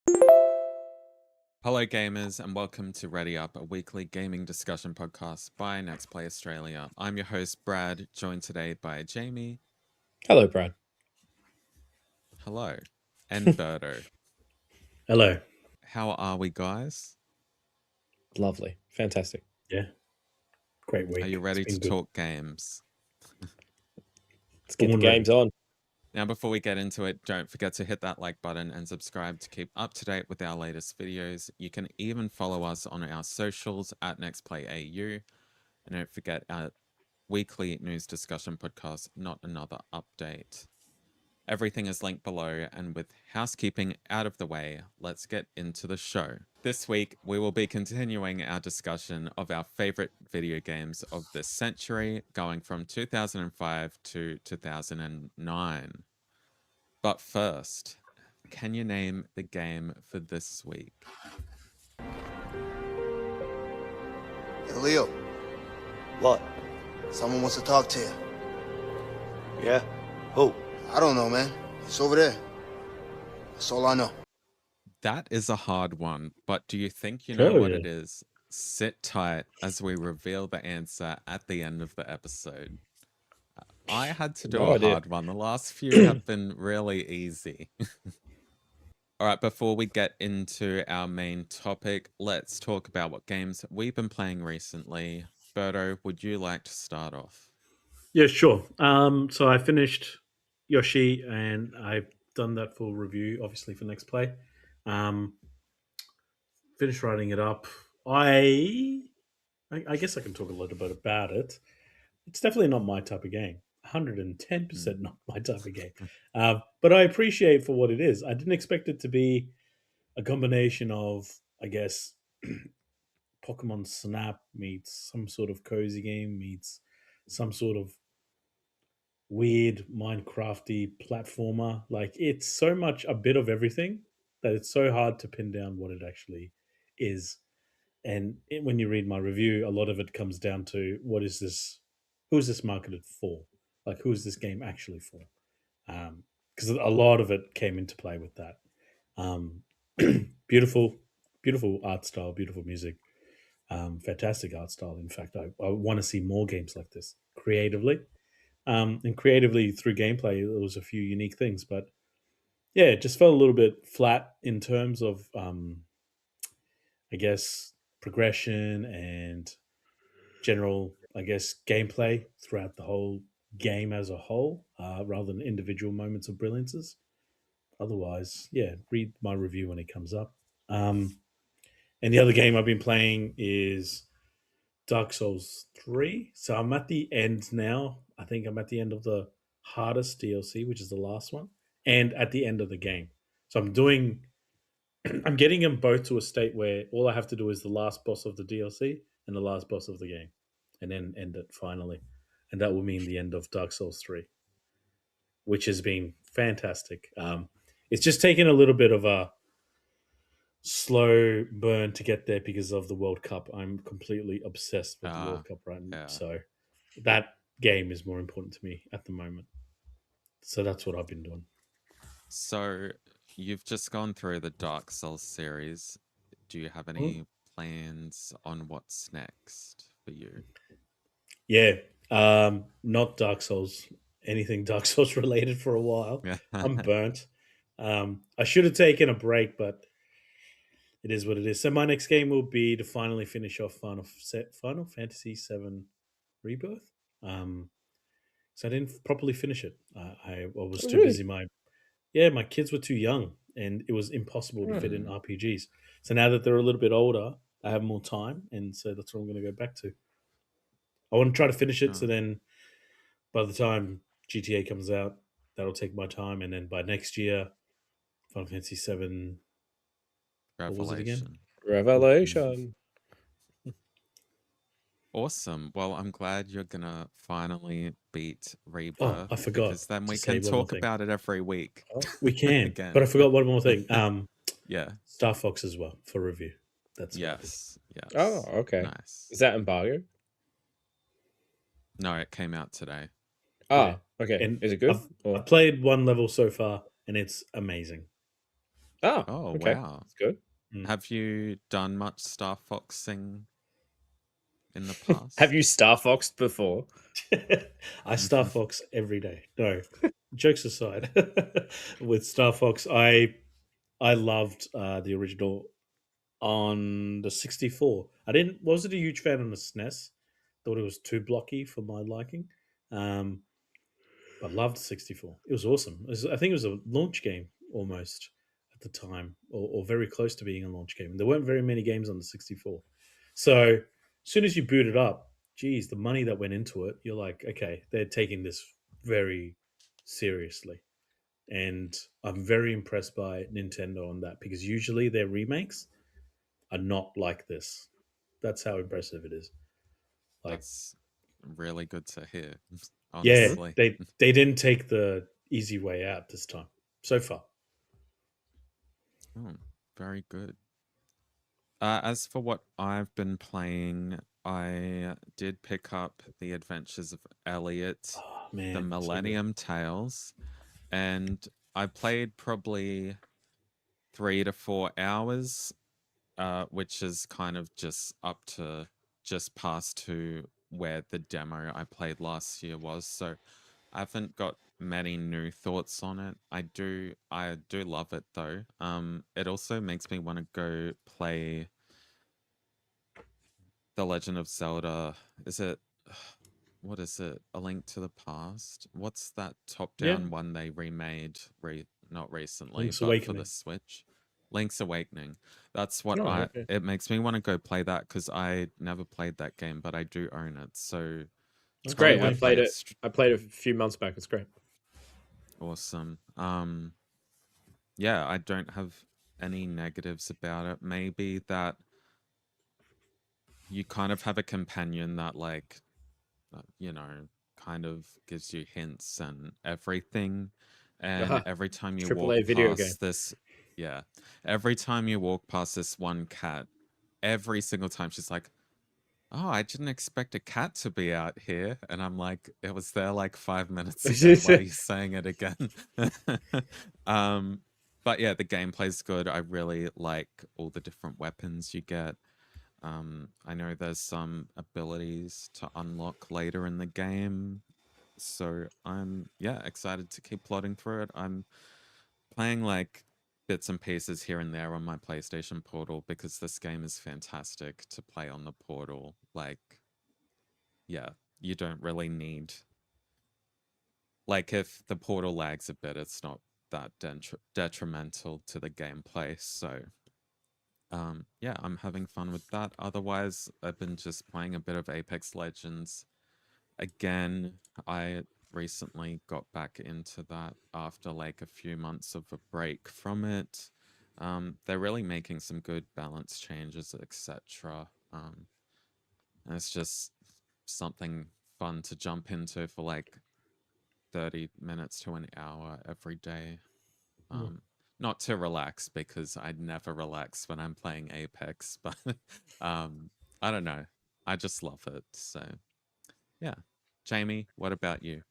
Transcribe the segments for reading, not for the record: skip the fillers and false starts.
Hello, gamers, and welcome to Ready Up, a weekly gaming discussion podcast by NextPlay Australia. I'm your host, Brad, joined today by Jamie. Hello, Brad. Hello. And Berto. Hello. How are we, guys? Lovely. Fantastic. Yeah. Great week. Are you ready It's to been good. talk games? Let's get the Born ready. games on. Now, before we get into it, don't forget to hit that like button and subscribe to keep up to date with our latest videos. You can even follow us on our socials at NextPlayAU. And don't forget our weekly news discussion podcast, Not Another Update. Everything is linked below, and with housekeeping out of the way, let's get into the show. This week, we will be continuing our discussion of our favorite video games of this century, going from 2005 to 2009. But first, can you name the game for this week? Hey, Leo, What? someone wants to talk to you. Yeah? Who? I don't know, man. It's over there. That's all I know. That is a hard one, but do you think you know Oh, what yeah. it is? Sit tight as we reveal the answer at the end of the episode. I had to do No a idea. hard one. The last few have been really easy. All right, before we get into our main topic, let's talk about what games we've been playing recently. Berto, would you like to start off? Yeah, sure. So I finished Yoshi, and I've done that full review, obviously, for NextPlay. Finished writing it up. I guess I can talk a little bit about it. It's definitely not my type of game. 110% not my type of game. But I appreciate for what it is. I didn't expect it to be a combination of, I guess, Pokemon Snap meets some sort of cozy game meets some sort of weird Minecrafty platformer. Like, it's so much a bit of everything that it's so hard to pin down what it actually is. And when you read my review, a lot of it comes down to what is this? Who is this marketed for? Like, who is this game actually for? Because a lot of it came into play with that. Beautiful, beautiful art style, beautiful music, fantastic art style. In fact, I want to see more games like this creatively. And creatively through gameplay, there was a few unique things, but yeah, it just felt a little bit flat in terms of, I guess, progression and general, I guess, gameplay throughout the whole game as a whole, rather than individual moments of brilliances. Otherwise, yeah, read my review when it comes up. And the other game I've been playing is Dark Souls 3. So I'm at the end now. I think I'm at the end of the hardest DLC, which is the last one, and at the end of the game. So I'm getting them both to a state where all I have to do is the last boss of the DLC and the last boss of the game, and then end it finally. And that will mean the end of Dark Souls 3, which has been fantastic. It's just taken a little bit of a slow burn to get there because of the World Cup. I'm completely obsessed with the World Cup right now. yeah. So that game is more important to me at the moment. So that's what I've been doing. So you've just gone through the Dark Souls series. Do you have any plans on what's next for you? Yeah, not Dark Souls, anything Dark Souls related for a while. I'm burnt. I should have taken a break, but it is what it is. So my next game will be to finally finish off Final Fantasy VII Rebirth. So I didn't properly finish it. I was too really? busy. My kids were too young, and it was impossible to fit in RPGs. So now that they're a little bit older, I have more time, and so that's what I'm going to go back to. I want to try to finish it, so then by the time GTA comes out, that'll take my time, and then by next year, Final Fantasy VII. What was it again? Revelation. Awesome. Well, I'm glad you're gonna finally beat Rebirth. Oh, I forgot because then we to say can one more talk thing. about it every week. We can, Again. but I forgot one more thing. Yeah. Star Fox as well for review. That's Yes. Oh, okay. Nice. Is that embargo? No, it came out today. Ah, okay. And Is it good? I've played one level so far, and it's amazing. Oh, Oh, okay. wow. That's good. Mm. Have you done much Star Foxing in the past? Have you Star Foxed before? I Star Fox every day. No, jokes aside, with Star Fox, I loved the original on the 64. I didn't wasn't a huge fan on the SNES. Thought it was too blocky for my liking. Um, but loved 64. It was awesome. I think it was a launch game almost at the time, or very close to being a launch game. And there weren't very many games on the 64. So as soon as you boot it up, geez, the money that went into it, you're like, okay, they're taking this very seriously. And I'm very impressed by Nintendo on that because usually their remakes are not like this. That's how impressive it is. Like, That's really good to hear, yeah, honestly. they didn't take the easy way out this time so far. Oh, very good. As for what I've been playing, I did pick up The Adventures of Elliot, Oh The man, so good. Millennium Tales, and I played probably 3 to 4 hours, which is kind of just up to just past to where the demo I played last year was. So I haven't got many new thoughts on it. I do love it though. It also makes me want to go play The Legend of Zelda. Is it what is it? A Link to the Past? What's that Yeah, top-down one they remade not recently, Link's but for the Awakening. Switch? Link's Awakening. That's what Oh, I okay. it makes me want to go play that because I never played that game, but I do own it. So It's Okay, great. I probably yeah. play played it it. I played it a few months back. It's great. awesome. Yeah, I don't have any negatives about it. Maybe that you kind of have a companion that like kind of gives you hints and everything. And Aha, every time you triple walk A video game. past this, yeah, every time you walk past this one cat, every single time she's like, "Oh, I didn't expect a cat to be out here." And I'm like, "It was there like 5 minutes ago. Why are you saying it again?" um, but yeah, the gameplay's good. I really like all the different weapons you get. I know there's some abilities to unlock later in the game, so I'm excited to keep plodding through it. I'm playing like bits and pieces here and there on my PlayStation Portal because this game is fantastic to play on the Portal. Like, yeah, you don't really need like if the Portal lags a bit, it's not that detrimental to the gameplay. So yeah, I'm having fun with that. Otherwise, I've been just playing a bit of Apex Legends. Again, I recently got back into that after like a few months of a break from it. They're really making some good balance changes, etc. And it's just something fun to jump into for like 30 minutes to an hour every day. Mm. Not to relax because I never relax when I'm playing Apex, but I don't know. I just love it. So yeah. Jamie, what about you?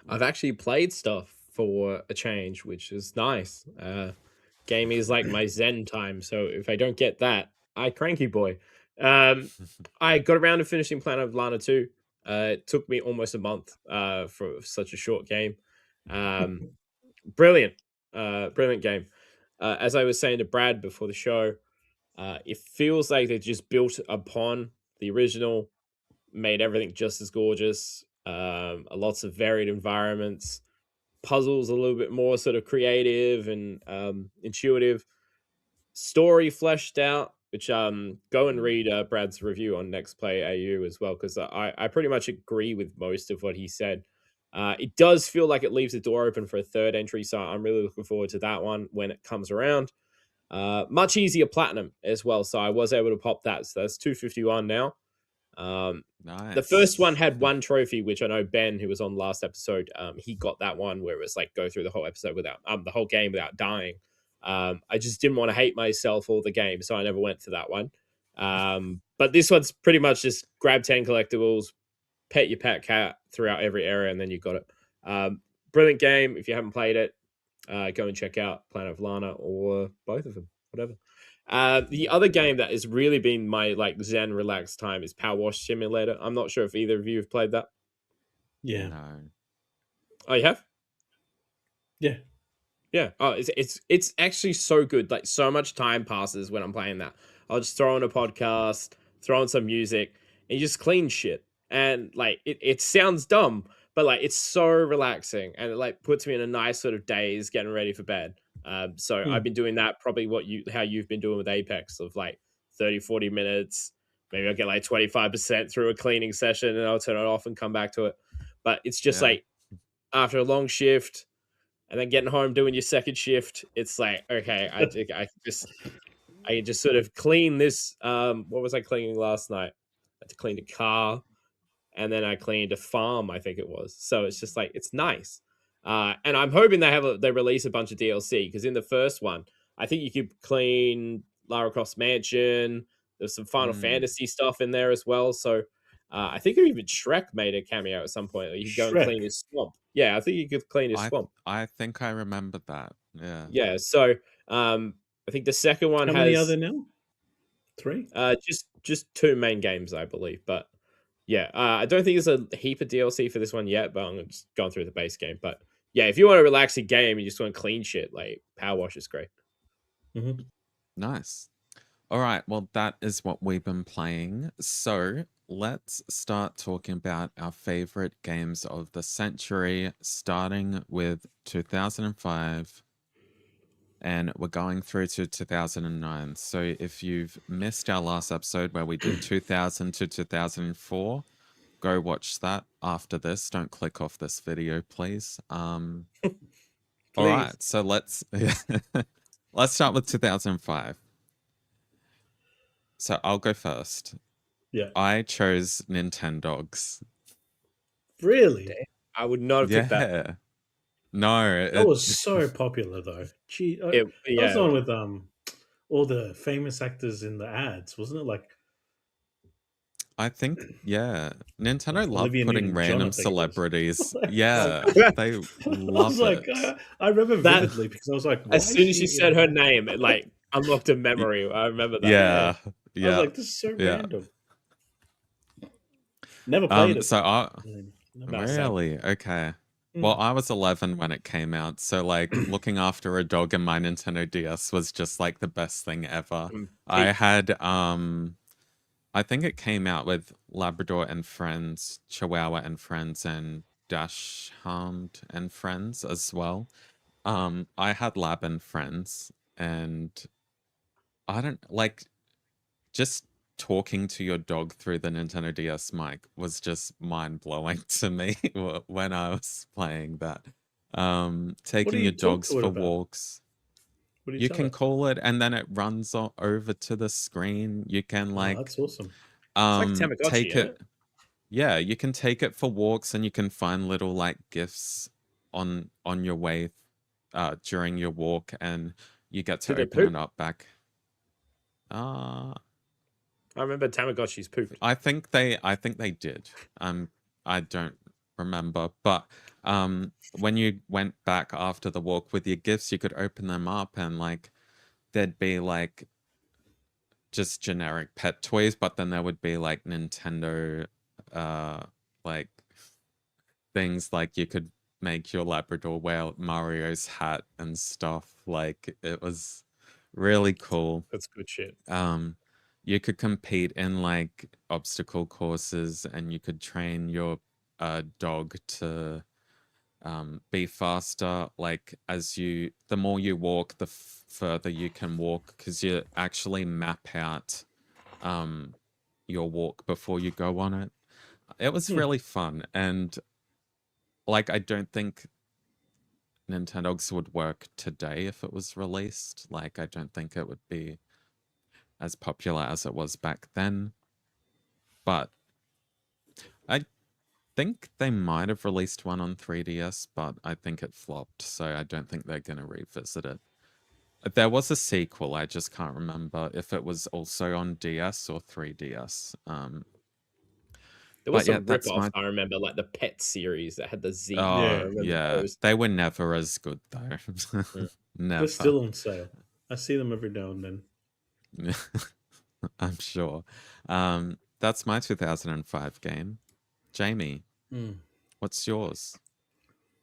I've actually played stuff for a change, which is nice. Gaming is like my zen time, so if I don't get that, I cranky boy. I got around to finishing Planet of Lana 2. It took me almost a month for such a short game. Um, brilliant, brilliant game. As I was saying to Brad before the show, it feels like they just built upon the original, made everything just as gorgeous. Lots of varied environments, puzzles a little bit more sort of creative and intuitive, story fleshed out. Which go and read Brad's review on NextPlay AU as well, because I pretty much agree with most of what he said. It does feel like it leaves the door open for a third entry, so I'm really looking forward to that one when it comes around. Much easier platinum as well, so I was able to pop that. So that's 251 now. The first one Nice. had one trophy, which I know Ben, who was on last episode, he got that one where it was like go through the whole episode without the whole game without dying. I just didn't want to hate myself all the game, so I never went to that one. But this one's pretty much just grab 10 collectibles, pet your pet cat throughout every area, and then you got it. Brilliant game. If you haven't played it, go and check out Planet of Lana or both of them, whatever. The other game that has really been my like zen relaxed time is Power Wash Simulator. I'm not sure if either of you have played that. Yeah. No. Oh, you have? Yeah. Yeah. Oh, it's actually so good. Like so much time passes when I'm playing that. I'll just throw on a podcast, throw on some music, and you just clean shit. And like it sounds dumb, but like it's so relaxing and it like puts me in a nice sort of daze getting ready for bed. So I've Mm. been doing that probably how you've been doing with Apex of like 30, 40 minutes. Maybe I'll get like 25% through a cleaning session and I'll turn it off and come back to it. But it's just Yeah. like after a long shift, and then getting home doing your second shift, it's like okay, I can just sort of clean this. What was I cleaning last night? I had to clean a car, and then I cleaned a farm. I think it was. So it's just like it's nice, and I'm hoping they release a bunch of DLC because in the first one, I think you could clean Lara Croft's mansion. There's some Final Mm. Fantasy stuff in there as well. So I think even Shrek made a cameo at some point. You could go and clean Shrek. his swamp. Yeah, I think you could clean his swamp. I think I remember that. Yeah. Yeah, so I think the second one How many are has there now? 3? just two main games, I believe. But yeah, I don't think there's a heap of DLC for this one yet. But I'm just going through the base game. But yeah, if you want to relax a game and you just want to clean shit, like Power Wash is great. Mm-hmm. Nice. All right. Well, that is what we've been playing. So let's start talking about our favorite games of the century, starting with 2005. And we're going through to 2009. So if you've missed our last episode where we did 2000 to 2004, go watch that after this. Don't click off this video, please. All right. So let's let's start with 2005. So I'll go first. Yeah. I chose Nintendogs. Really? I would not have picked that. Yeah. No. That was so popular though. Gee, that was the Yeah, one with all the famous actors in the ads, wasn't it? Like I think, yeah. Nintendo love Olivia putting Newton-John, I random think it was. celebrities. Like, Yeah. They I love was like, it. I remember That- vividly because I was like, why as soon as is you she said in- her name, it like unlocked a memory. I remember that. Yeah. I was Yeah. like, this is so Yeah. random. Never played it. So Not bad. really? Okay. Mm. Well, I was 11 when it came out, so like looking after a dog in my Nintendo DS was just like the best thing ever. I had I think it came out with Labrador and Friends, Chihuahua and Friends, and Dachshund and Friends as well. I had Lab and Friends, and I don't like just talking to your dog through the Nintendo DS mic was just mind blowing to me when I was playing that. Taking you your talk dogs to it for about? walks. What do You tell can it? call it, and then it runs over to the screen. You can Oh, like that's awesome. like Tamagotchi, take isn't it. Yeah, you can take it for walks, and you can find little like gifts on your way during your walk, and you get to Do they open it poop? up back. I remember Tamagotchi's pooped. I think they did. I don't remember, but when you went back after the walk with your gifts, you could open them up, and like there'd be like just generic pet toys, but then there would be like Nintendo like things, like you could make your Labrador wear Mario's hat and stuff. Like it was really cool. That's good shit. You could compete in like obstacle courses, and you could train your dog to be faster. Like the more you walk, the further you can walk, because you actually map out your walk before you go on it. It was really fun, and like I don't think Nintendogs would work today if it was released. Like I don't think it would be as popular as it was back then. But I think they might have released one on 3DS, but I think it flopped, so I don't think they're going to revisit it. There was a sequel, I just can't remember if it was also on DS or 3DS. There was But yeah, some that's rip-offs, my I remember, like the Pet series that had the Z. I oh remember yeah. those. They were never as good though. Mm. They're Never. still on sale. I see them every now and then. I'm sure. That's my 2005 game. Jamie, Mm. what's yours?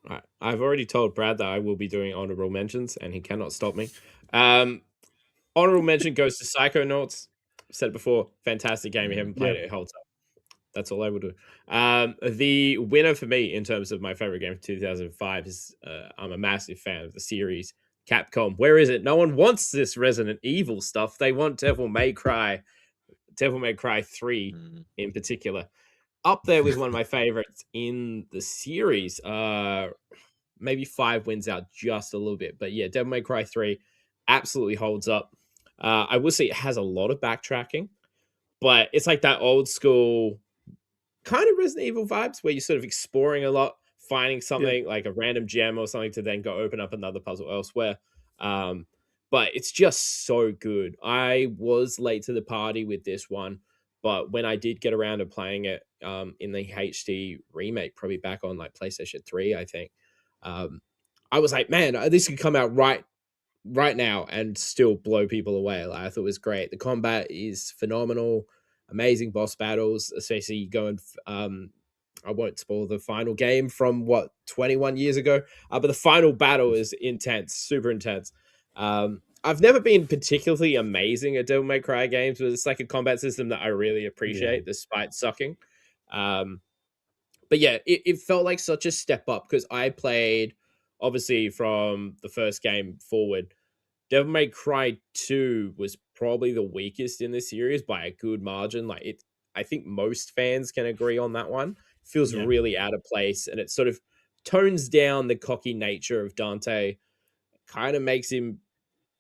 Right. I've already told Brad that I will be doing honorable mentions, and he cannot stop me. Honorable mention goes to Psychonauts. Said it before, fantastic game. If you haven't played Yeah. it, it holds up. That's all I will do. The winner for me in terms of my favorite game of 2005 is I'm a massive fan of the series Capcom. Where is it? No one wants this Resident Evil stuff. They want Devil May Cry 3 Mm. in particular. Up there with one of my favorites in the series. Maybe 5 wins out just a little bit. But yeah, Devil May Cry 3 absolutely holds up. I will say it has a lot of backtracking, but it's like that old school kind of Resident Evil vibes where you're sort of exploring a lot, finding something like a random gem or something to then go open up another puzzle elsewhere. Um, but it's just so good. I was late to the party with this one, but when I did get around to playing it in the HD remake, probably back on like PlayStation 3, I think, I was like, man, this could come out right now and still blow people away. Like, I thought it was great. The combat is phenomenal, amazing boss battles, especially going. I won't spoil the final game from 21 years ago, but the final battle is intense, super intense. I've never been particularly amazing at Devil May Cry games, but it's like a combat system that I really appreciate, despite sucking. But yeah, it felt like such a step up because I played obviously from the first game forward. Devil May Cry 2 was probably the weakest in the series by a good margin. Like it, I think most fans can agree on that one. Feels Yeah. really out of place, and it sort of tones down the cocky nature of Dante. Kind of makes him,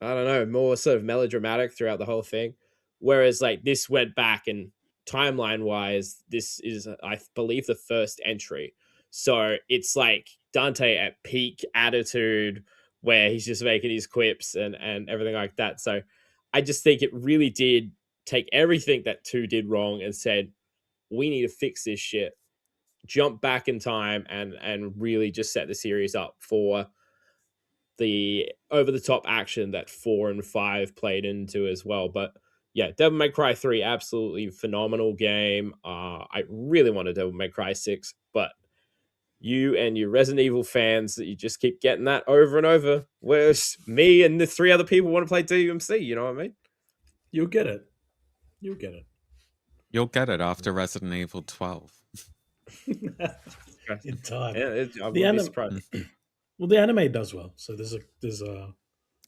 I don't know, more sort of melodramatic throughout the whole thing. Whereas like this went back and timeline wise, this is I believe the first entry. So it's like Dante at peak attitude where he's just making his quips and everything like that. So I just think it really did take everything that 2 did wrong and said, we need to fix this shit. Jump back in time and really just set the series up for the over the top action that 4 and 5 played into as well. But yeah, Devil May Cry 3, absolutely phenomenal game. I really want a Devil May Cry 6, but you and your Resident Evil fans, that you just keep getting that over and over. Whereas me and the 3 other people want to play DMC, you know what I mean? You'll get it. You'll get You'll get it after Resident Evil 12. it. In time. Yeah, I The would be surprised. Well, the anime does well, so there's a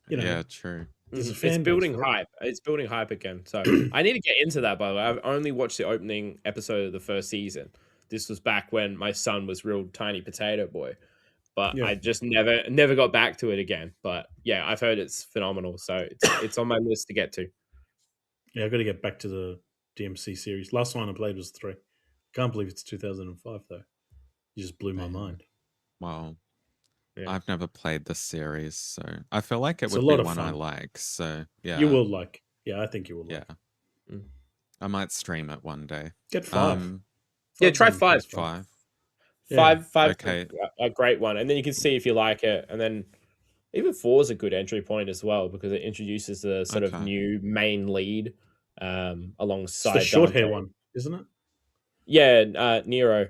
you know, Yeah, true. there's a It's fan base building for it. hype. It's building hype again. So I need to get into that, by the way. I've only watched the opening episode of the first season. This was back when my son was real tiny potato boy. But Yeah. I just never got back to it again. But yeah, I've heard it's phenomenal. So it's on my list to get to. Yeah, I've got to get back to the DMC series. Last one I played was 3. Can't believe it's 2005 though. You just blew my Damn. mind. Wow. Yeah. I've never played the series, so I feel like it It's a would lot be of one I fun. like. So yeah, You will like. Yeah, I think you will yeah, like. I might stream it one day. Get 5. Yeah, Five's try on 5. PS5. 5. Yeah. Five's Okay. a great one. And then you can see if you like it. And then even 4 is a good entry point as well because it introduces the sort of Okay. new main lead It's alongside the short hair Dante. one, isn't it? Yeah, Nero.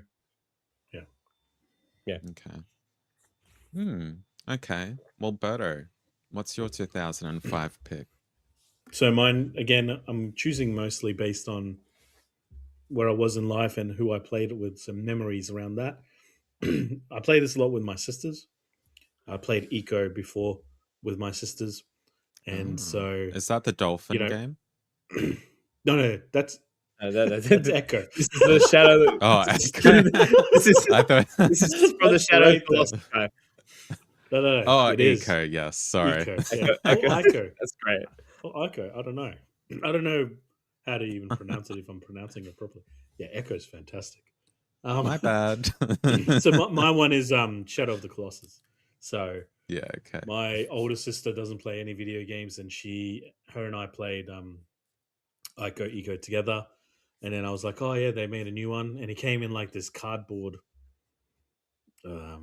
Okay. Okay. Well, Berto, what's your 2005 pick? So mine again, I'm choosing mostly based on where I was in life and who I played it with, some memories around that. I played this a lot with my sisters. I played Eco before with my sisters. And so Is that the dolphin know, game? no, that's That's Echo. This is the shadow. Oh, this, Echo. is, I thought. this is from the That's shadow right, though. philosopher. No. Oh, it is Eco. Yes. Sorry. Eco. Yeah. Echo. Or Ico. That's great. Or Ico. I don't know. I don't know how to even pronounce it if I'm pronouncing it properly. Yeah, Echo's fantastic. My bad. So my one is Shadow of the Colossus. So yeah. Okay. my older sister doesn't play any video games, and her and I played Eco together, And then I was like, oh yeah, they made a new one, and it came in like this cardboard, I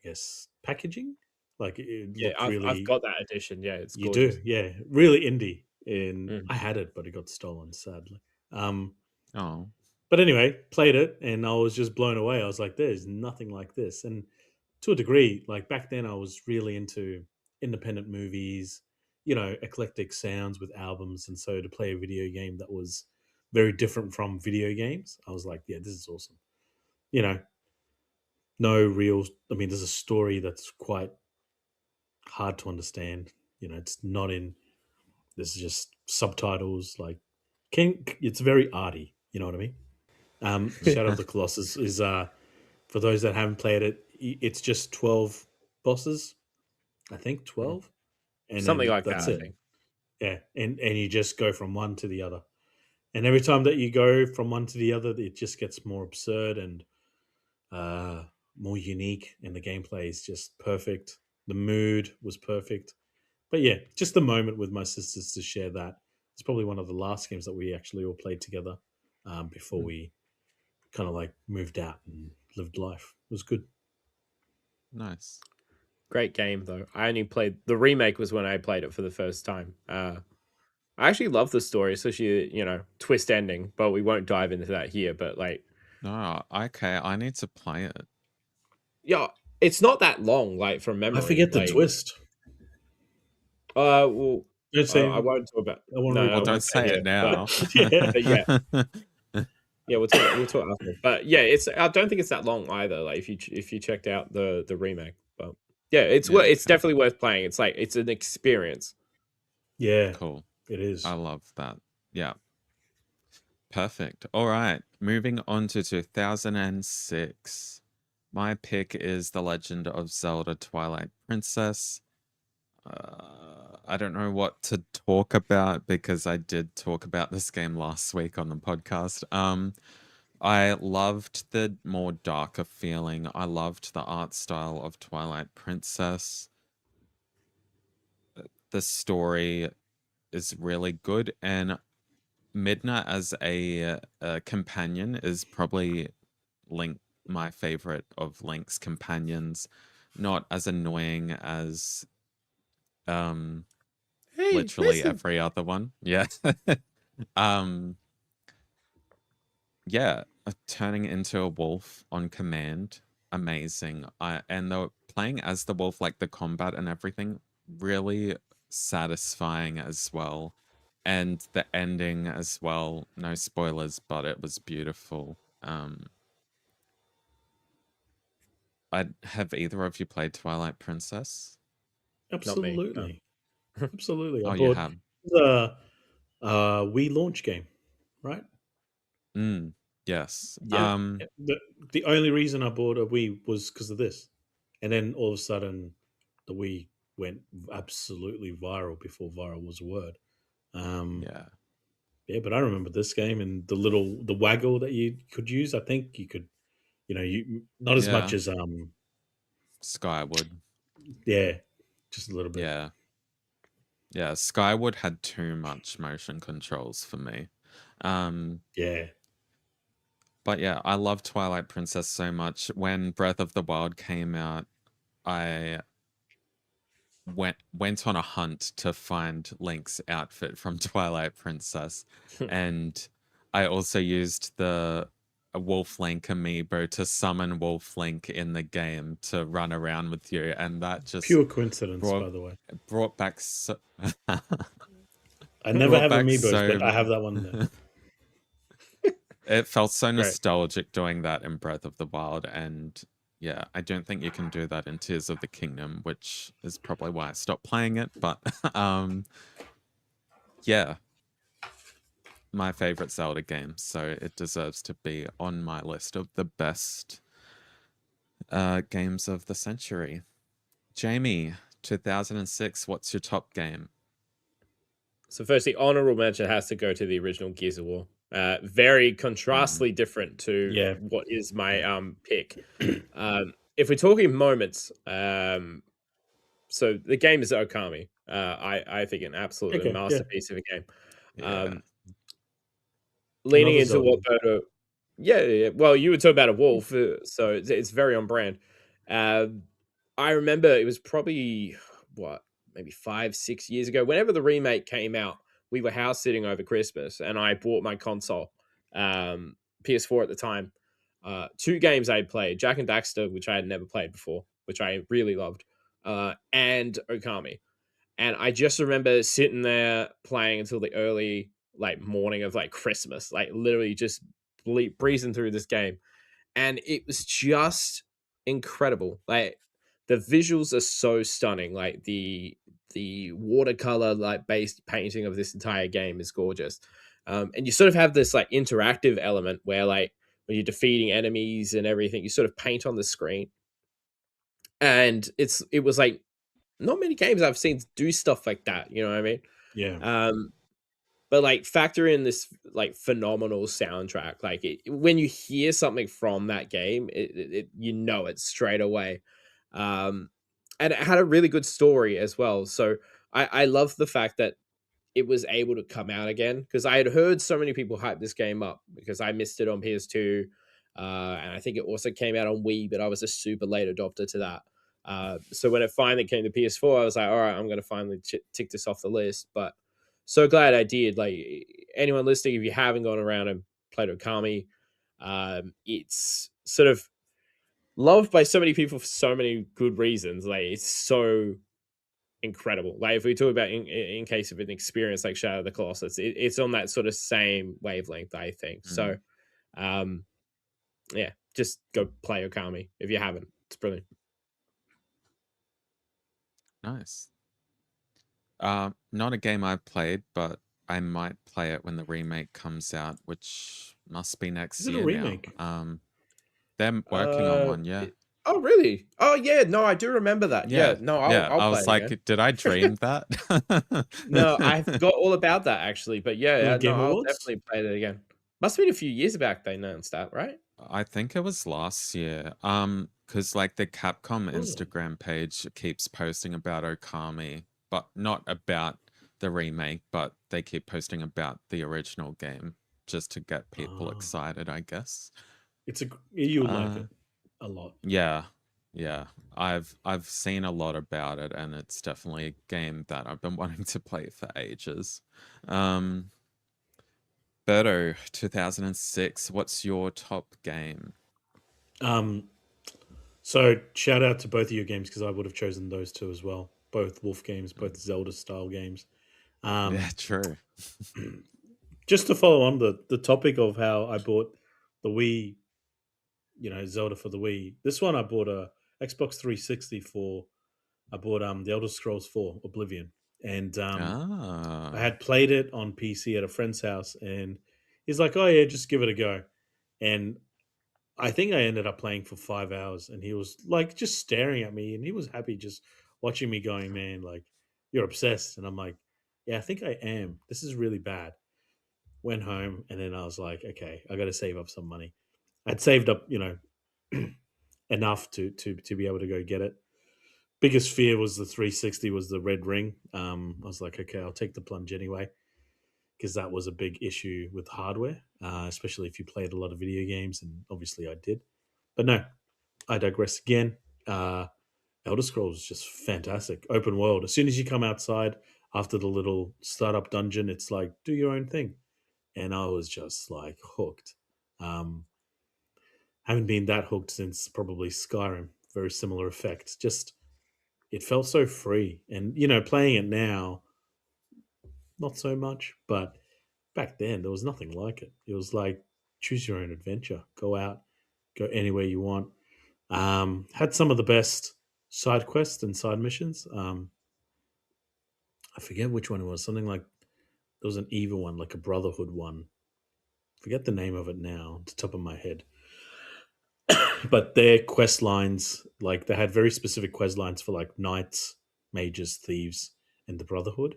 guess packaging. Like it Yeah, looked I've really. got that edition. Yeah, it's You do, gorgeous. yeah, really indie. And Mm. I had it, but it got stolen, sadly. Um, Oh, but anyway, played it, and I was just blown away. I was like, "There's nothing like this." And to a degree, like back then, I was really into independent movies, eclectic sounds with albums, and so to play a video game that was very different from video games, I was like, "Yeah, this is awesome." You know, no real. I mean, there's a story that's quite hard to understand. It's not in. This is just subtitles. Like, it's very arty. You know what I mean? Shadow of the Colossus is for those that haven't played it. It's just 12 bosses, I think 12, and Something then like that, that's I it. think. Yeah, and you just go from one to the other, and every time that you go from one to the other, it just gets more absurd and more unique, and the gameplay is just perfect. The mood was perfect, but yeah, just the moment with my sisters to share that. It's probably one of the last games that we actually all played together before mm, we kind of like moved out and lived life. It was good. nice. Great game though. I only played the remake was when I played it for the first time. I actually love the story, especially twist ending, but we won't dive into that here. But like, No, okay, I need to play it. yeah, it's not that long. Like from I memory, forget the like twist. well, Don't say. I won't talk about. I won't No, I Well, reveal don't won't say say it here. But now. it. but yeah, yeah, we'll talk after. But yeah, it's I don't think it's that long either. Like if you checked out the remake, but yeah, Yeah, it's okay, definitely worth playing. It's like it's an experience. Yeah, cool. it I is. love that. Yeah, perfect. All right, moving on to 2006. My pick is The Legend of Zelda Twilight Princess. I don't know what to talk about because I did talk about this game last week on the podcast. I loved the more darker feeling. I loved the art style of Twilight Princess. The story is really good, and Midna as a companion is probably Link, my favorite of Link's companions. Not as annoying as um Hey, literally listen. every other one. Yeah. um yeah, turning into a wolf on command, amazing. And the playing as the wolf, like the combat and everything, really satisfying as well. And the ending as well, no spoilers, but it was beautiful. I have either of you played Twilight Princess? Not me. No. Absolutely, absolutely. I Oh, you bought have. the Wii launch game, right? Mm, yes. Yeah. The only reason I bought a Wii was because of this, and then all of a sudden, the Wii went absolutely viral before viral was a word. Um, Yeah. yeah, but I remember this game and the waggle that you could use. I think you could, you not as much Yeah. as Skyward. yeah, just a little bit. Yeah. Yeah. Skyward had too much motion controls for me. Um, Yeah. but yeah, I love Twilight Princess so much. When Breath of the Wild came out, I went on a hunt to find Link's outfit from Twilight Princess, and I also used the Wolf Link amiibo to summon Wolf Link in the game to run around with you, and that just Pure coincidence, brought by the way. brought back so I never brought have back amiibos, but so I have that one there. it felt so Great. nostalgic doing that in Breath of the Wild, and yeah, I don't think you can do that in Tears of the Kingdom, which is probably why I stopped playing it. But yeah, my favorite Zelda game, so it deserves to be on my list of the best games of the century. Jamie, 2006, what's your top game? So firstly, honorable mention has to go to the original Gears of War. Very Mm, contrastly different to Yeah. what is my pick. If we're talking moments, so the game is Okami. I think an absolute Okay. Yeah. masterpiece of a game. yeah, Um, leaning Another into Zelda. what Berto. Yeah, yeah. Well, you were talking about a wolf, so it's very on brand. Um, I remember it was probably what, maybe 5, 6 years ago. Whenever the remake came out, we were house sitting over Christmas, and I bought my console, um, PS4 at the time. Two games I'd played: Jack and Daxter, which I had never played before, which I really loved, and Okami. And I just remember sitting there playing until the early like morning of like Christmas, like literally just breezing through this game, and it was just incredible. Like the visuals are so stunning. Like the watercolor like based painting of this entire game is gorgeous. And you sort of have this like interactive element where like when you're defeating enemies and everything, you sort of paint on the screen. And it was like not many games I've seen do stuff like that. You know what I mean? Yeah. Um, but like factor in this like phenomenal soundtrack. Like when you hear something from that game, you know it straight away. And it had a really good story as well. So I love the fact that it was able to come out again, because I had heard so many people hype this game up because I missed it on PS2, and I think it also came out on Wii, but I was a super late adopter to that. So when it finally came to PS4, I was like, all right, I'm going to finally tick this off the list. But so glad I did. Like anyone listening, if you haven't gone around and played Okami, it's sort of loved by so many people for so many good reasons. Like it's so incredible. Like if we talk about in case of an experience like Shadow of the Colossus, it's on that sort of same wavelength, I think. So, um, yeah, just go play Okami if you haven't. It's brilliant. Nice. Not a game I've played, but I might play it when the remake comes out, which must be next Is it a year now. remake? They're working on one, yeah. Oh really? Oh yeah, no, I do remember that. Yeah, Yeah, no, yeah. I'll I play was it again. like, did I dream that? No, I forgot all about that actually. But Was yeah, it no, Game I'll Awards? definitely play it again. Must have been a few years back they announced that, right? I think it was last year. Because like the Capcom Oh. Instagram page keeps posting about Okami, but not about the remake, but they keep posting about the original game just to get people Ah. excited, I guess. You'll like Uh, it a lot. yeah, yeah. I've seen a lot about it, and it's definitely a game that I've been wanting to play for ages. Um, Berto, 2006. What's your top game? Um, so shout out to both of your games because I would have chosen those two as well. Both Wolf games, both Zelda style games. Yeah, Um, true. just to follow on the topic of how I bought the Wii, Zelda for the Wii. This one I bought a Xbox 360 for. I bought the Elder Scrolls 4 Oblivion, and I Ah, had played it on PC at a friend's house, and he's like, "Oh yeah, just give it a go." And I think I ended up playing for 5 hours, and he was like just staring at me, and he was happy just watching me, going, "Man, like you're obsessed." And I'm like, "Yeah, I think I am. This is really bad." Went home, and then I was like, "Okay, I got to save up some money." I'd saved up, enough to be able to go get it. Biggest fear was the 360 was the red ring. I was like, okay, I'll take the plunge anyway, because that was a big issue with hardware, especially if you played a lot of video games, and obviously I did. But no, I digress again. Elder Scrolls is just fantastic. Open world. As soon as you come outside after the little startup dungeon, it's like, do your own thing. And I was just like hooked. Um, haven't been that hooked since probably Skyrim. Very similar effect. Just it felt so free. And playing it now, not so much. But back then, there was nothing like it. It was like choose your own adventure. Go out, go anywhere you want. Had some of the best side quests and side missions. I forget which one it was. Something like there was an evil one, like a Brotherhood one. Forget the name of it now, off the top of my head. But their quest lines, like they had very specific quest lines for like knights, mages, thieves, and the Brotherhood,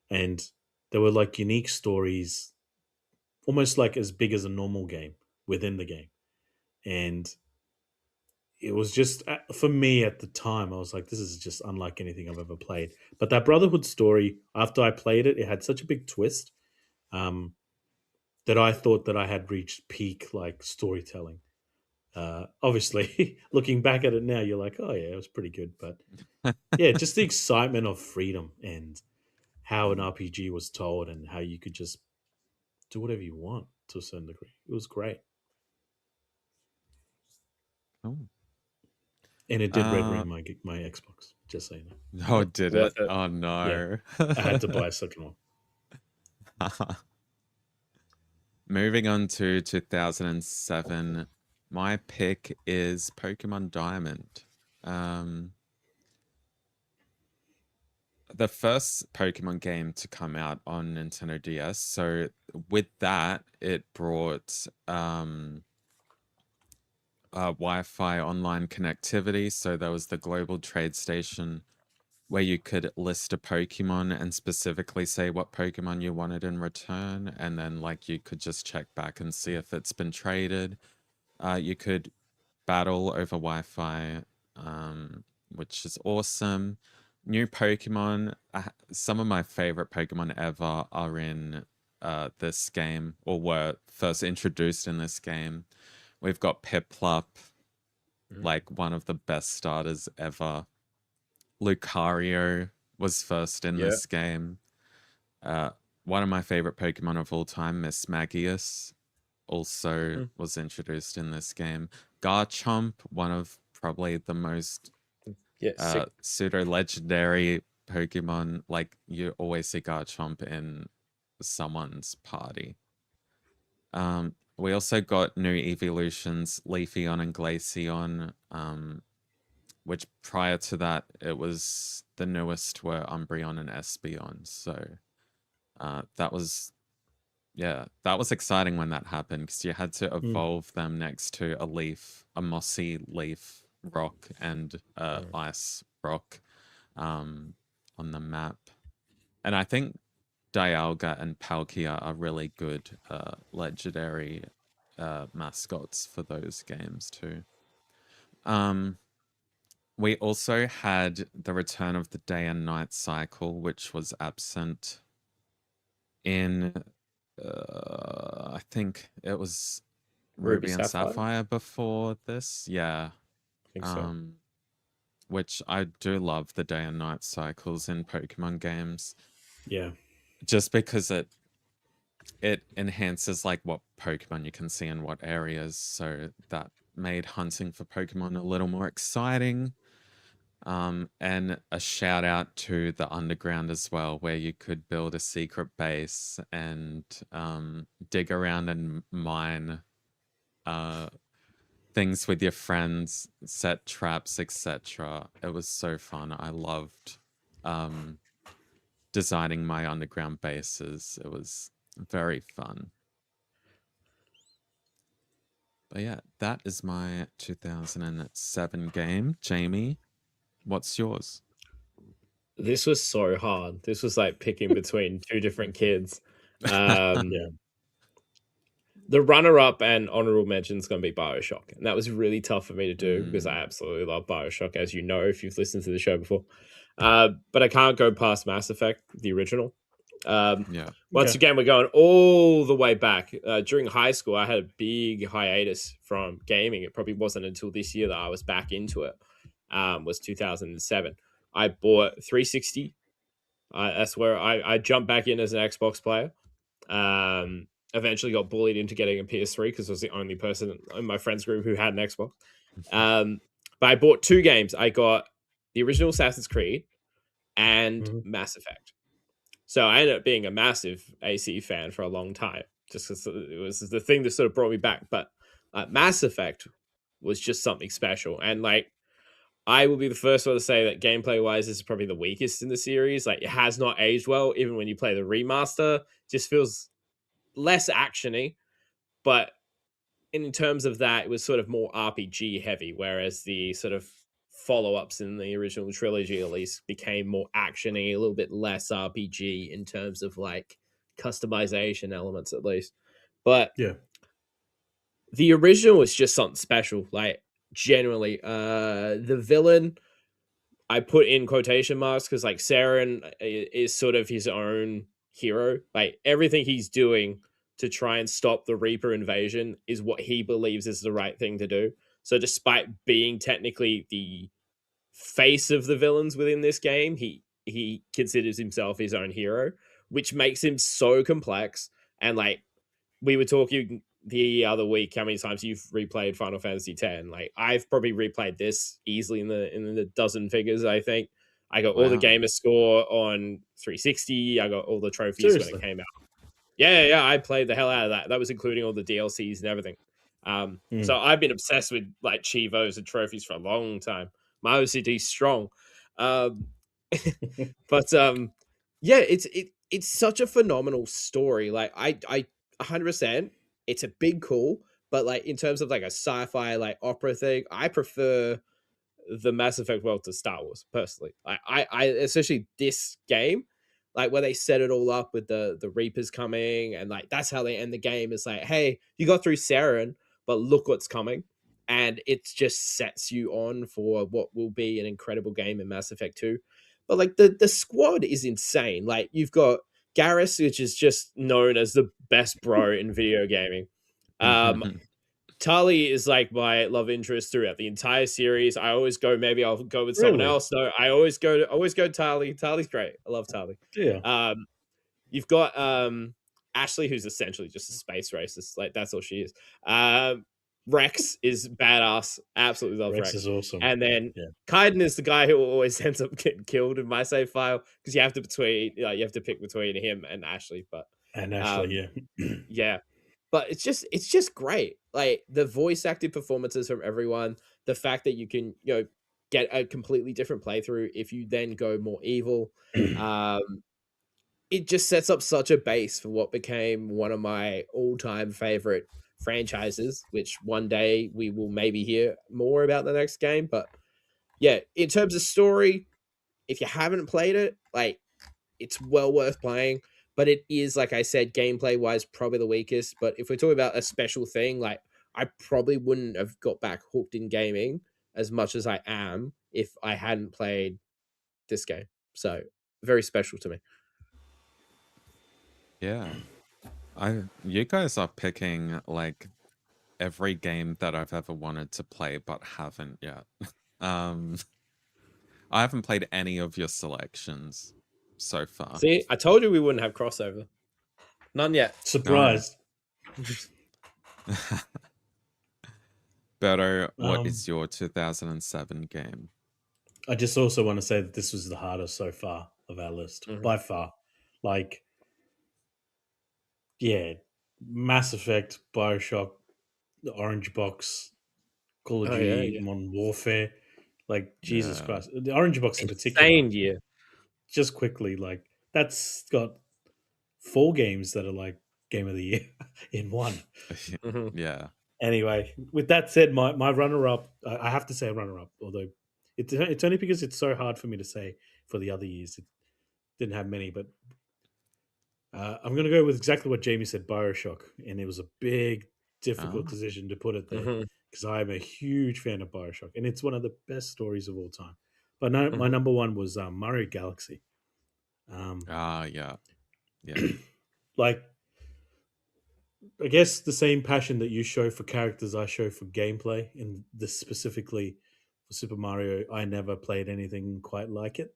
and there were like unique stories, almost like as big as a normal game within the game, and it was just for me at the time. I was like, this is just unlike anything I've ever played. But that Brotherhood story, after I played it, it had such a big twist. Um, that I thought that I had reached peak like storytelling. Obviously, looking back at it now, you're like, oh yeah, it was pretty good. But yeah, just the excitement of freedom and how an RPG was told and how you could just do whatever you want to a certain degree. It was great. Oh. And it did red ring my Xbox, just so you know. Oh, Yep, did it? worth it. Oh Yeah, no. I had to buy a second one. Moving on to 2007, my pick is Pokemon Diamond. The first Pokemon game to come out on Nintendo DS. So with that, it brought Wi-Fi online connectivity. So there was the global trade station where you could list a Pokemon and specifically say what Pokemon you wanted in return, and then like you could just check back and see if it's been traded. You could battle over Wi-Fi, which is awesome. New Pokemon. Some of my favorite Pokemon ever are in this game, or were first introduced in this game. We've got Piplup, like one of the best starters ever. Lucario was first in Yeah. this game. One of my favorite Pokemon of all time, Miss Magius, also was introduced in this game. Garchomp, one of probably the most pseudo legendary Pokemon. Like you always see Garchomp in someone's party. We also got new evolutions, Leafeon and Glaceon, which prior to that, it was the newest were Umbreon and Espeon. So that was, yeah, that was exciting when that happened because you had to evolve them next to a leaf, a mossy leaf rock and ice rock on the map. And I think Dialga and Palkia are really good legendary mascots for those games too. We also had the return of the day and night cycle, which was absent in, I think it was Ruby and Sapphire before this. Yeah. I think so. Which I do love the day and night cycles in Pokemon games. Yeah. Just because it enhances like what Pokemon you can see in what areas. So that made hunting for Pokemon a little more exciting. And a shout out to the underground as well, where you could build a secret base and dig around and mine things with your friends, set traps, etc. It was so fun. I loved designing my underground bases. It was very fun. But yeah, that is my 2007 game. Jamie, what's yours? This was so hard. This was like picking between two different kids. Yeah. The runner-up and honorable mention is going to be Bioshock, and that was really tough for me to do because I absolutely love Bioshock, as you know if you've listened to the show before. But I can't go past Mass Effect, the original. Yeah. Once again, we're going all the way back. During high school, I had a big hiatus from gaming. It probably wasn't until this year that I was back into it. Was 2007. I bought 360. That's where I jumped back in as an Xbox player. Eventually got bullied into getting a PS3 because I was the only person in my friends group who had an Xbox. But I bought two games. I got the original Assassin's Creed and Mass Effect. So I ended up being a massive AC fan for a long time, just because it was the thing that sort of brought me back. But Mass Effect was just something special. And like, I will be the first one to say that gameplay wise, this is probably the weakest in the series. Like, it has not aged well. Even when you play the remaster, just feels less actiony. But in terms of that, it was sort of more RPG heavy, whereas the sort of follow-ups in the original trilogy at least became more actiony, a little bit less RPG in terms of like customization elements at least. But Yeah. the original was just something special. Like, generally, the villain I put in quotation marks because like Saren is sort of his own hero. Like, everything he's doing to try and stop the Reaper invasion is what he believes is the right thing to do. So despite being technically the face of the villains within this game, he considers himself his own hero, which makes him so complex. And like we were talking the other week, how many times you've replayed Final Fantasy X? Like I've probably replayed this easily in the dozen figures. I think I got all the Wow. gamer score on 360. I got all the trophies when Seriously? it came out. Yeah. I played the hell out of that. That was including all the DLCs and everything. So I've been obsessed with like Chivos and trophies for a long time. My OCD's strong. Um, but yeah, it's such a phenomenal story. Like I 100%. It's a big call, but like in terms of like a sci-fi like opera thing, I prefer the Mass Effect world to Star Wars personally. I especially this game, like where they set it all up with the Reapers coming, and like that's how they end the game. It's like, hey, you got through Saren, but look what's coming, and it just sets you on for what will be an incredible game in Mass Effect 2. But like the squad is insane. Like you've got Garrus, which is just known as the best bro in video gaming. Um, Tali is like my love interest throughout the entire series. I always go, maybe I'll go with someone Really? else. No, I always go Tali. Tali's great. I love Tali. Yeah. You've got Ashley, who's essentially just a space racist. Like that's all she is. Rex is badass. Absolutely love Rex Rex. is awesome. And then Yeah. Kaiden is the guy who always ends up getting killed in my save file because you have to pick between him and Ashley. But And Ashley, um, yeah. yeah, but it's just great. Like the voice acted performances from everyone, the fact that you can get a completely different playthrough if you then go more evil. It just sets up such a base for what became one of my all-time favorite franchises, which one day we will maybe hear more about the next game. But yeah, in terms of story, if you haven't played it, like it's well worth playing. But it is, like I said, gameplay wise, probably the weakest. But if we're talking about a special thing, like I probably wouldn't have got back hooked in gaming as much as I am if I hadn't played this game. So very special to me. Yeah. You guys are picking like every game that I've ever wanted to play but haven't yet. I haven't played any of your selections so far. See, I told you we wouldn't have crossover. None yet. Surprised. Beto, what is your 2007 game? I just also want to say that this was the hardest so far of our list, by far. Like, yeah, Mass Effect, Bioshock, the Orange Box, Call of Duty, Modern Warfare. Like, Jesus Christ. The Orange Box in particular. Insane year. Just quickly, like, that's got 4 games that are like Game of the Year in one. Yeah. Anyway, with that said, my runner-up, I have to say a runner-up, although it's only because it's so hard for me to say for the other years. It didn't have many, but I'm going to go with exactly what Jamie said, Bioshock, and it was a big, difficult decision to put it there because I'm a huge fan of Bioshock, and it's one of the best stories of all time. But no, my number one was Mario Galaxy. Yeah. Like, I guess the same passion that you show for characters, I show for gameplay. And this specifically for Super Mario, I never played anything quite like it.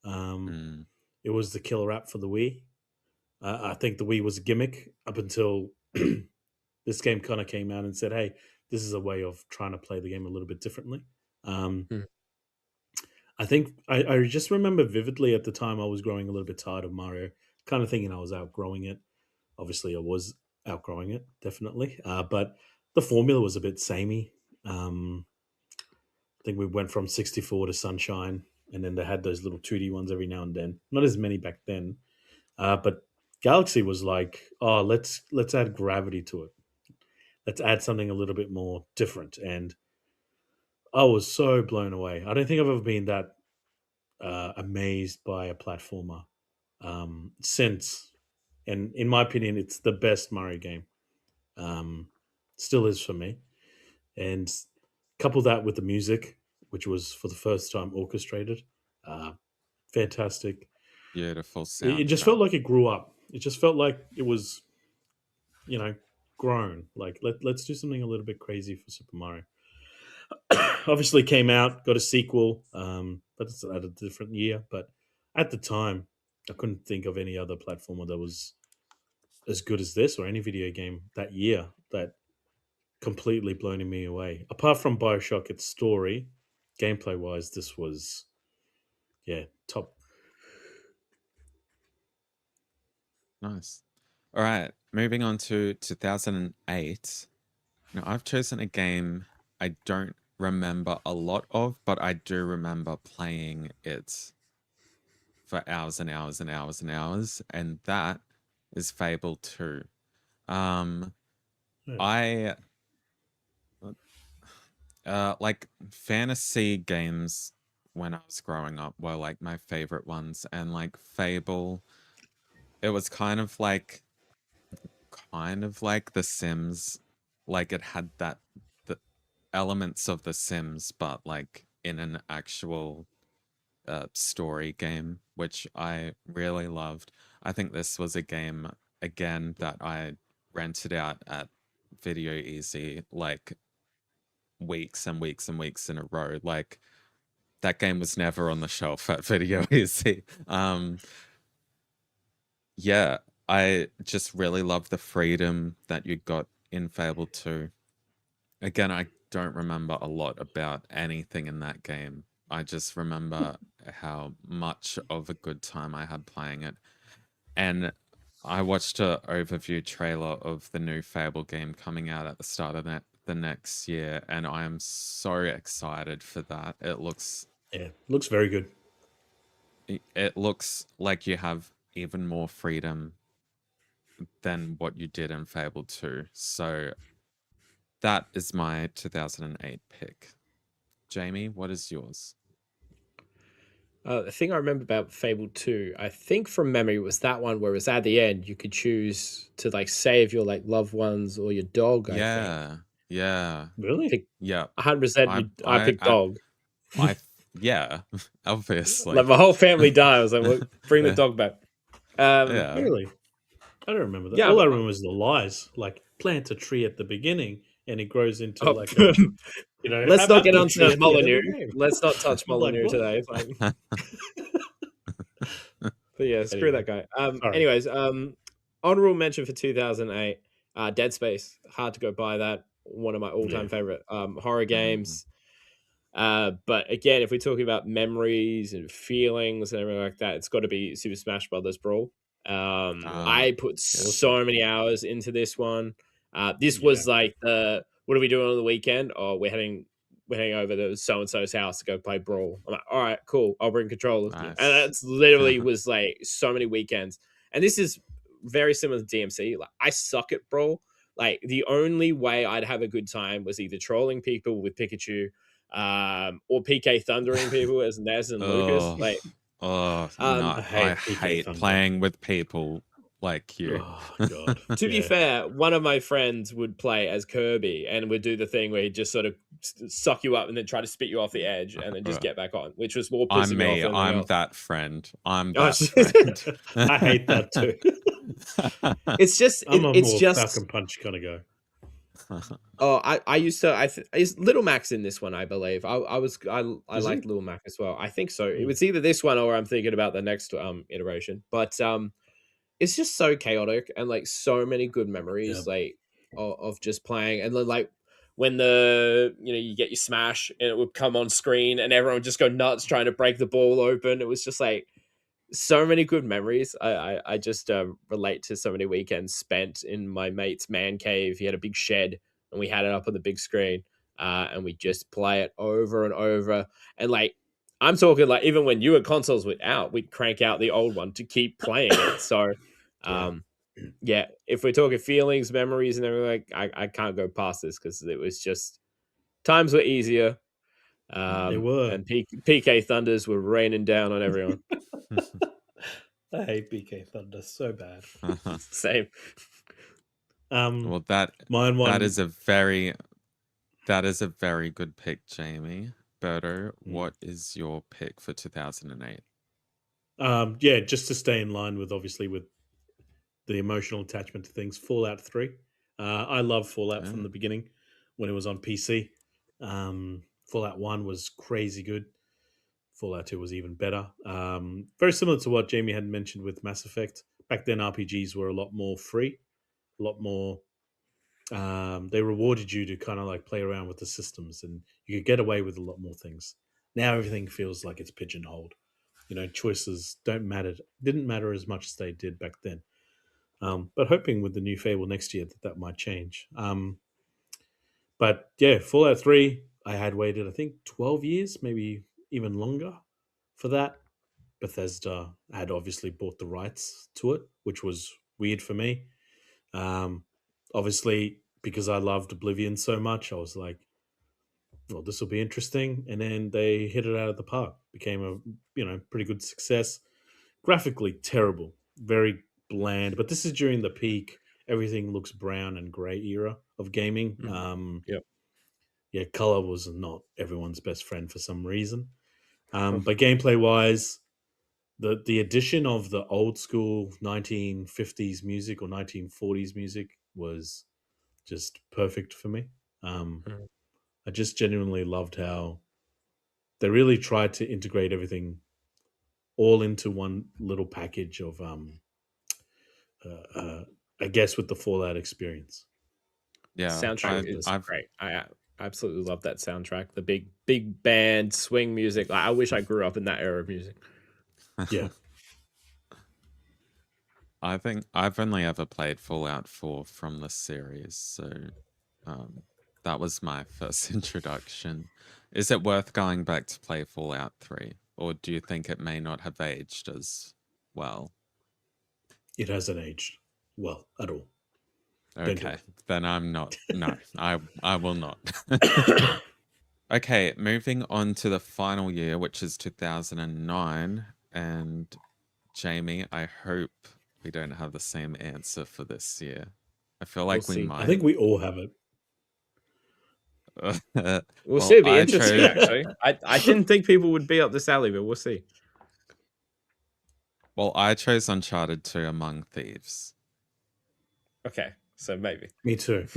It was the killer app for the Wii. I think the Wii was a gimmick up until this game kind of came out and said, hey, this is a way of trying to play the game a little bit differently. I think I just remember vividly at the time I was growing a little bit tired of Mario, kind of thinking I was outgrowing it. Obviously, I was outgrowing it, definitely. But the formula was a bit samey. I think we went from 64 to Sunshine, and then they had those little 2D ones every now and then. Not as many back then. But Galaxy was like, oh, let's add gravity to it. Let's add something a little bit more different. And I was so blown away. I don't think I've ever been that amazed by a platformer since. And in my opinion, it's the best Mario game. Still is for me. And couple that with the music, which was for the first time orchestrated. Fantastic. Beautiful sound. It just felt like it grew up. It just felt like it was grown. Like let's do something a little bit crazy for Super Mario. Obviously came out, got a sequel, but it's at a different year. But at the time, I couldn't think of any other platformer that was as good as this, or any video game that year that completely blown me away. Apart from Bioshock, its story, gameplay wise, this was top. Nice. All right, moving on to 2008. Now, I've chosen a game I don't remember a lot of, but I do remember playing it for hours and hours and hours and hours, and that is Fable 2. Um, Yeah. I like fantasy games when I was growing up were like my favorite ones, and like Fable, it was kind of like The Sims. Like it had the elements of The Sims, but like in an actual story game, which I really loved. I think this was a game again that I rented out at Video Easy like weeks and weeks and weeks in a row. Like that game was never on the shelf at Video Easy. Yeah, I just really love the freedom that you got in Fable 2. Again, I don't remember a lot about anything in that game. I just remember how much of a good time I had playing it. And I watched an overview trailer of the new Fable game coming out at the start of the next year, and I am so excited for that. Looks very good. It looks like you have even more freedom than what you did in Fable 2. So that is my 2008 pick. Jamie, what is yours? The thing I remember about Fable 2, I think from memory, was that one where it was at the end you could choose to like save your like loved ones or your dog. I think Yeah. Yeah. Really? pick Yeah. 100%. I picked I dog. yeah, obviously. Like my whole family died. I was like, well, bring the dog back. Yeah. Really? I don't remember that. Yeah, All I but remember is the lies. Like plant a tree at the beginning, and it grows into oh, like a let's have not get apple onto tree at the end of Molyneux. the game. Let's not touch I'm like, Molyneux what? today. But yeah, screw Anyway, that guy. sorry. Anyways, honorable mention for 2008, Dead Space. Hard to go by that. One of my all-time Yeah. favorite horror Mm. games. But again, if we're talking about memories and feelings and everything like that, it's got to be Super Smash Brothers Brawl. I put so many hours into this one. This was like what are we doing on the weekend? Oh, we're heading over to so and so's house to go play Brawl. I'm like, all right, cool. I'll bring controllers. Nice. And that's literally was like so many weekends. And this is very similar to DMC. Like I suck at Brawl. Like the only way I'd have a good time was either trolling people with Pikachu, or PK thundering people as Nez and Lucas. Like, no, I I hate PK hate Thunder. playing with people like you. Oh god. to be fair, one of my friends would play as Kirby and would do the thing where he'd just sort of suck you up and then try to spit you off the edge and then just get back on, which was more pissing I'm me me. off than I'm anything else. that friend. I'm Oh, that friend. I hate that too. It's just I'm a it's more just Falcon Punch kind of guy. Oh, I used to is Little Max in this one, I believe. I Is liked he? Little Mac as well. I think so. It Hmm. was either this one or I'm thinking about the next iteration. But it's just so chaotic and like so many good memories Yep. like of just playing and then like when you get your smash and it would come on screen and everyone would just go nuts trying to break the ball open. It was just like so many good memories. I just relate to so many weekends spent in my mate's man cave. He had a big shed and we had it up on the big screen, and we just play it over and over. And like I'm talking like even when newer consoles were out, we'd crank out the old one to keep playing it. So yeah, if we're talking feelings, memories, and everything, I can't go past this because it was just times were easier. They were. And PK Thunders were raining down on everyone. I hate PK Thunder so bad. Same. Well, that is a very good pick, Jamie. Berto, what is your pick for 2008? Yeah, just to stay in line with obviously with the emotional attachment to things. Fallout 3. I love Fallout from Oh, the beginning when it was on PC. Fallout 1 was crazy good. Fallout 2 was even better. Very similar to what Jamie had mentioned with Mass Effect. Back then, RPGs were a lot more free, a lot more. They rewarded you to kind of like play around with the systems, and you could get away with a lot more things. Now everything feels like it's pigeonholed. Choices don't matter. Didn't matter as much as they did back then. But hoping with the new Fable next year that might change. But yeah, Fallout 3, I had waited, I think, 12 years, maybe even longer for that. Bethesda had obviously bought the rights to it, which was weird for me. Um, Obviously, because I loved Oblivion so much, I was like, well, this will be interesting. And then they hit it out of the park, became a pretty good success. Graphically terrible, very bland. But this is during the peak. Everything looks brown and gray era of gaming. Yep. Yeah, color was not everyone's best friend for some reason. But gameplay wise, the addition of the old school 1950s music or 1940s music was just perfect for me. Mhm. I just genuinely loved how they really tried to integrate everything all into one little package of uh, uh, I guess with the Fallout experience. yeah. Soundtrack I is I've great. Absolutely love that soundtrack. The big band swing music. Like, I wish I grew up in that era of music. Yeah, I think I've only ever played Fallout 4 from the series, so um, that was my first introduction. Is it worth going back to play Fallout 3, or do you think it may not have aged as well? it hasn't aged well at all. Don't do Okay, it. then I'm not. No, I will not. Okay, moving on to the final year, which is 2009, and Jamie, I hope we don't have the same answer for this year. I feel We'll like we see. I think might. we all have it. We'll see. Well, It'd be I interesting, chose. actually. I didn't think people would be up this alley, but we'll see. Well, I chose Uncharted 2 Among Thieves. Okay, so maybe. Me too.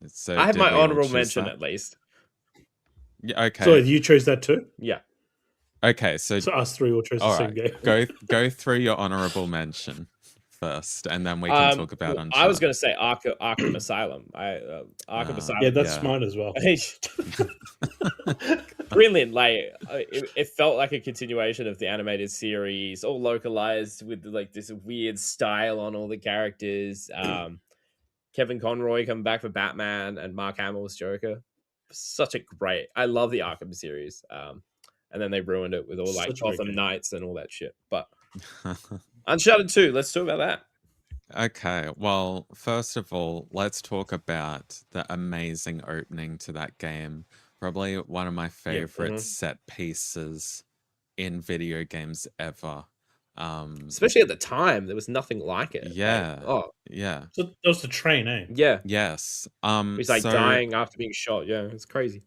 So I have did my we all honorable choose mention that? at least. Yeah. So Okay. you chose that too. Yeah. Okay. So So us three all chose the all same right, game. go through your honorable mention first, and then we can talk about Well, I was going Uncharted. to say Arkham Asylum. Arkham Yeah, Asylum. that's mine as well. Brilliant. Like, it felt like a continuation of the animated series, all localized with like this weird style on all the characters. Kevin Conroy coming back for Batman and Mark Hamill's Joker. Such a great. I love the Arkham series. And then they ruined it with all like Such a great Gotham game. Knights and all that shit. But Uncharted 2, let's talk about that. Okay, well, first of all, let's talk about the amazing opening to that game. Probably one of my favorite set pieces in video games ever. Especially at the time, there was nothing like it. Like, Yeah, oh, yeah, So that was the train, eh? yeah. yes. He's like So dying after being shot. Yeah, it's crazy.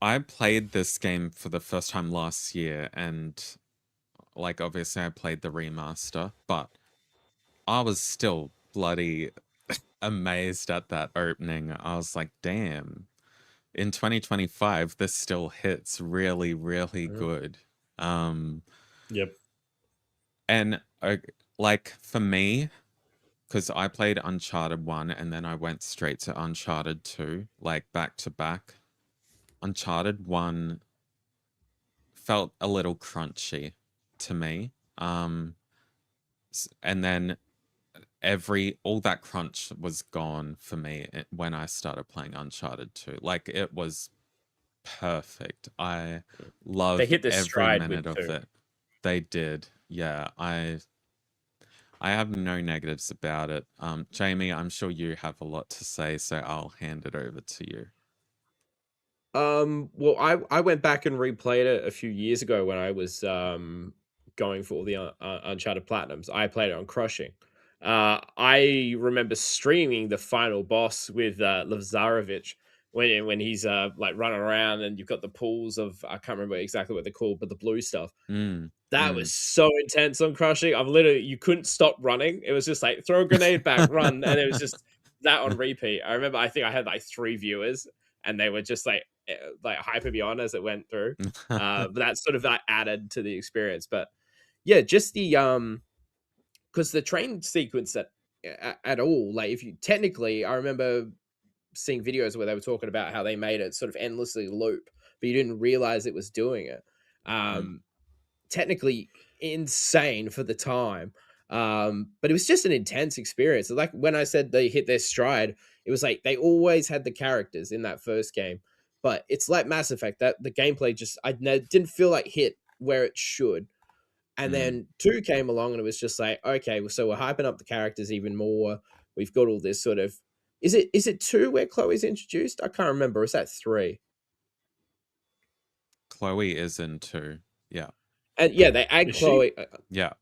I played this game for the first time last year, and like obviously I played the remaster, but I was still bloody amazed at that opening. I was like, damn, in 2025, this still hits really, really good. Yep. And like for me, because I played Uncharted 1 and then I went straight to Uncharted 2, like back to back. Uncharted 1 felt a little crunchy to me. And then all that crunch was gone for me when I started playing Uncharted 2. Like it was perfect. I They loved hit this every stride with minute of 2. it. They did. Yeah, I have no negatives about it. Jamie, I'm sure you have a lot to say, so I'll hand it over to you. Well, I went back and replayed it a few years ago when I was going for all the Uncharted Platinums. I played it on Crushing. I remember streaming the final boss with Lazarevic when he's like running around and you've got the pools of, I can't remember exactly what they're called, but the blue stuff. Mm. That was so intense on Crushing. I'm literally, you couldn't stop running. It was just like throw a grenade back, run, and it was just that on repeat. I remember, I think I had like 3 viewers, and they were just like hyper me on as it went through. But that sort of added to the experience. But yeah, just the because the train sequence at all, like if you technically, I remember seeing videos where they were talking about how they made it sort of endlessly loop, but you didn't realize it was doing it. Technically insane for the time. But it was just an intense experience. Like when I said they hit their stride, it was like they always had the characters in that first game. But it's like Mass Effect, that the gameplay just didn't feel like hit where it should. And then 2 came along and it was just like, okay, so we're hyping up the characters even more. We've got all this sort of is it 2 where Chloe's introduced? I can't remember. Is that 3? Chloe is in 2. Yeah. And yeah, they add Is Chloe. Yeah.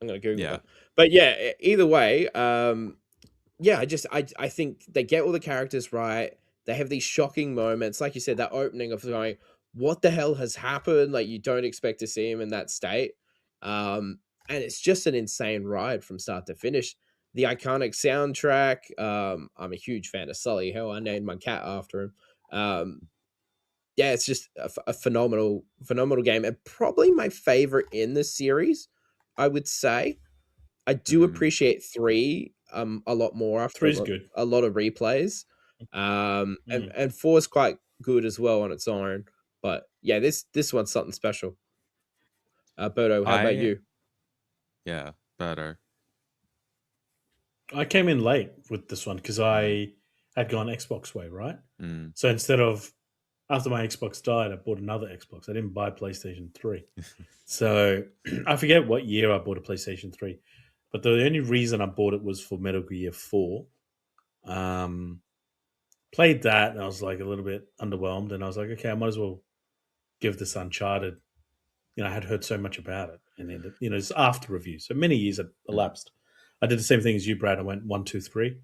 I'm gonna Google Yeah. that. But yeah, either way, yeah, I think they get all the characters right. They have these shocking moments, like you said, that opening of going, what the hell has happened? Like you don't expect to see him in that state. And it's just an insane ride from start to finish. The iconic soundtrack. I'm a huge fan of Sully. Hell, I named my cat after him. Yeah, it's just a phenomenal game, and probably my favorite in the series, I would say. I do appreciate 3 a lot more after 3's good. a lot of replays. And 4 is quite good as well on its own. But yeah, this one's something special. Bodo, how about you? Yeah, better. I came in late with this one because I had gone Xbox way, right? So instead of after my Xbox died, I bought another Xbox. I didn't buy PlayStation 3. So I forget what year I bought a PlayStation 3. But the only reason I bought it was for Metal Gear 4. Played that and I was like a little bit underwhelmed. And I was like, okay, I might as well give this Uncharted. I had heard so much about it. And then, it's after review. So many years had elapsed. I did the same thing as you, Brad. I went 1, 2, 3.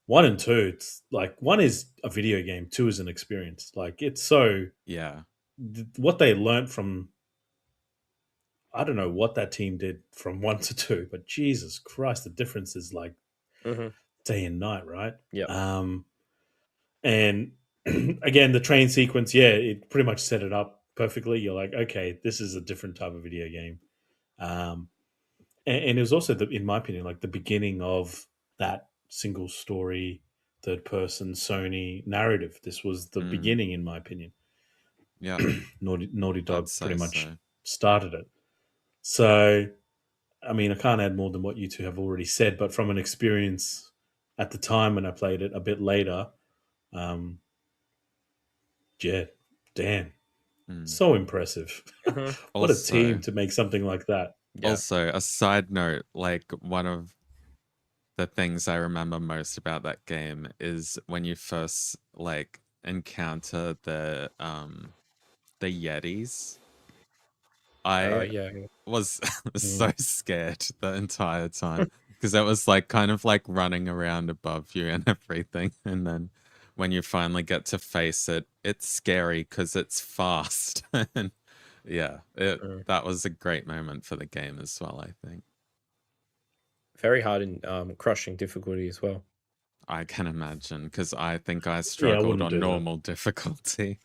1 and 2, it's like 1 is a video game, 2 is an experience. Like it's so what they learned from, I don't know what that team did from 1 to 2, but Jesus Christ, the difference is like day and night, right? Yeah. And again, the train sequence, yeah, it pretty much set it up perfectly. You're like, okay, this is a different type of video game. And it was also, in my opinion, like the beginning of that single story, third person Sony narrative. This was the beginning, in my opinion. Yeah. Naughty Dog pretty much started it. So, I mean, I can't add more than what you two have already said, but from an experience at the time when I played it a bit later, yeah, damn. So impressive. What a team to make something like that. Yeah. Also, a side note, like one of the things I remember most about that game is when you first like encounter the Yetis. I was so scared the entire time because it was like kind of like running around above you and everything, and then when you finally get to face it, it's scary because it's fast. And yeah, that was a great moment for the game as well, I think. Very hard in crushing difficulty as well. I can imagine, because I think I struggled on normal difficulty.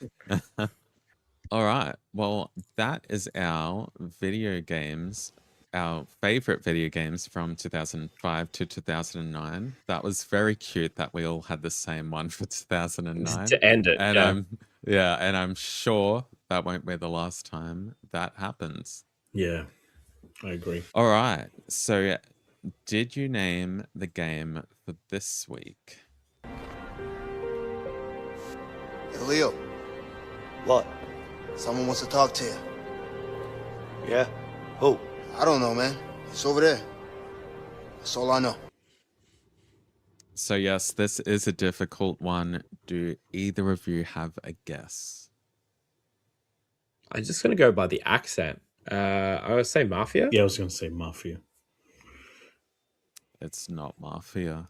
All right. Well, that is our video games, our favorite video games from 2005 to 2009. That was very cute that we all had the same one for 2009. To end it. And and I'm sure that won't be the last time that happens. Yeah, I agree. All right. So did you name the game for this week? Hey, Leo. What? Someone wants to talk to you. Yeah? Who? I don't know, man. It's over there. That's all I know. So yes, this is a difficult one. Do either of you have a guess? I'm just going to go by the accent. I would say Mafia. Yeah, I was going to say Mafia. It's not Mafia.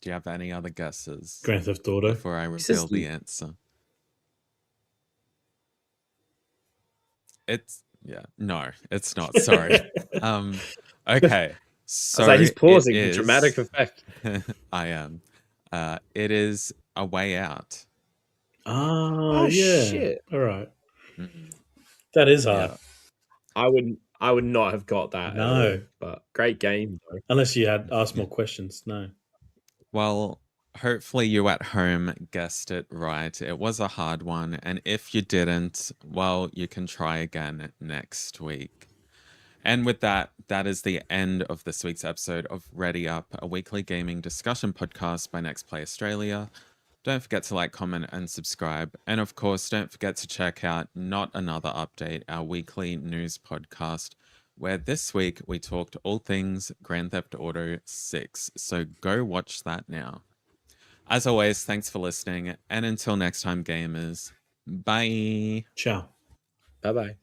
Do you have any other guesses? Grand Theft Auto. Before I reveal the answer. No, it's not. Sorry. Okay. I was like, he's So it pausing for is. dramatic effect. I am. It is A Way Out. Oh, Oh yeah. shit! All right. Mhm. That is hard. Yeah. I would not have got that at all. No. But great game though. Unless you had asked Yeah. more questions. No. Well, hopefully you at home guessed it right. It was a hard one, and if you didn't, well, you can try again next week. And with that, that is the end of this week's episode of Ready Up, a weekly gaming discussion podcast by NextPlay Australia. Don't forget to like, comment, and subscribe. And of course, don't forget to check out Not Another Update, our weekly news podcast, where this week we talked all things Grand Theft Auto 6. So go watch that now. As always, thanks for listening. And until next time, gamers, bye. Ciao. Bye bye.